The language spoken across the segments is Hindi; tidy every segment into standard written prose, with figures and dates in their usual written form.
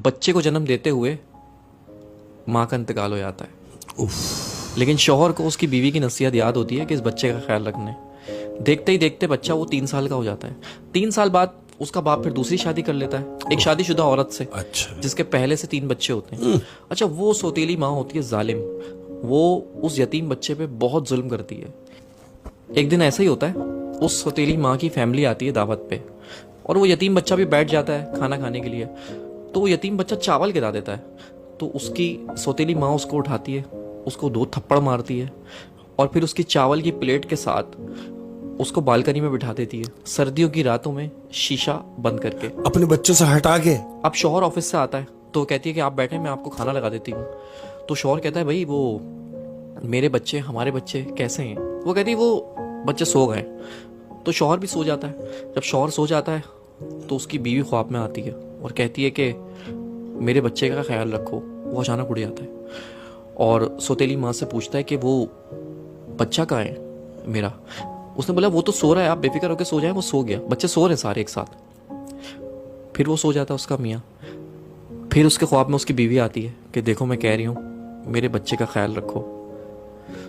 बच्चे को जन्म देते हुए माँ का इंतकाल हो जाता है। लेकिन शौहर को उसकी बीवी की नसीहत याद होती है कि इस बच्चे का ख्याल रखने। देखते ही देखते बच्चा वो 3 साल का हो जाता है। 3 साल बाद उसका बाप फिर दूसरी शादी कर लेता है एक शादीशुदा औरत से। अच्छा। जिसके पहले से 3 बच्चे होते हैं। अच्छा, वो सौतेली माँ होती है जालिम। वो उस यतीम बच्चे पे बहुत जुल्म करती है। एक दिन ऐसा ही होता है, उस सौतेली माँ की फैमिली आती है दावत पे और वो यतीम बच्चा भी बैठ जाता है खाना खाने के लिए। तो वो यतीम बच्चा चावल गिरा देता है। तो उसकी सौतेली माँ उसको उठाती है, उसको 2 थप्पड़ मारती है और फिर उसकी चावल की प्लेट के साथ उसको बालकनी में बिठा देती है, सर्दियों की रातों में शीशा बंद करके। अपने बच्चों से हटा के। अब शौहर ऑफिस से आता है तो कहती है कि आप बैठे, मैं आपको खाना लगा देती हूँ। तो शौहर कहता है, भाई वो मेरे बच्चे, हमारे बच्चे कैसे हैं? वो कहती है, वो बच्चे सो गए। तो शौहर भी सो जाता है। जब शौहर सो जाता है तो उसकी बीवी ख्वाब में आती है और कहती है कि मेरे बच्चे का ख्याल रखो। वो अचानक उड़ जाता है और सौतेली माँ से पूछता है कि वो बच्चा कहाँ है मेरा? उसने बोला, वो तो सो रहा है, आप बेफिक्र होकर सो जाए। वो सो गया, बच्चे सो रहे हैं सारे एक साथ। फिर वो सो जाता है उसका मियाँ। फिर उसके ख्वाब में उसकी बीवी आती है कि देखो मैं कह रही हूँ मेरे बच्चे का ख्याल रखो।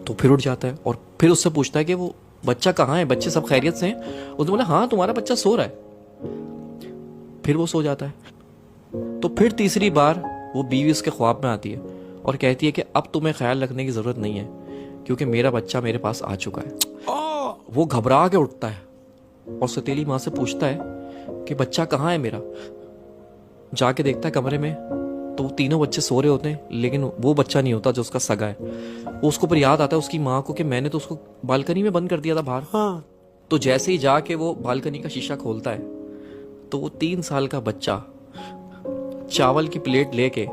तो फिर उठ जाता है और फिर उससे पूछता है कि वो बच्चा कहाँ है, बच्चे सब खैरियत से हैं? उसने बोला, हाँ तुम्हारा बच्चा सो रहा है। फिर वो सो जाता है। तो फिर तीसरी बार वो बीवी उसके ख्वाब में आती है और कहती है कि अब तुम्हें ख्याल रखने की जरूरत नहीं है क्योंकि मेरा बच्चा मेरे पास आ चुका है। वो घबरा के उठता है और सौतेली माँ से पूछता है कि बच्चा कहाँ है मेरा? जाके देखता है कमरे में तो वो तीनों बच्चे सो रहे होते हैं, लेकिन वो बच्चा नहीं होता जो उसका सगा है। वो उसको पर याद आता है उसकी माँ को कि मैंने तो उसको बालकनी में बंद कर दिया था बाहर। हाँ। तो जैसे ही जाके वो बालकनी का शीशा खोलता है तो वो 3 साल का बच्चा चावल की प्लेट लेके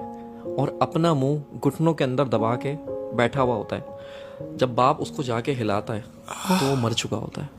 और अपना मुंह घुटनों के अंदर दबा के बैठा हुआ होता है। जब बाप उसको जाके हिलाता है तो वो मर चुका होता है।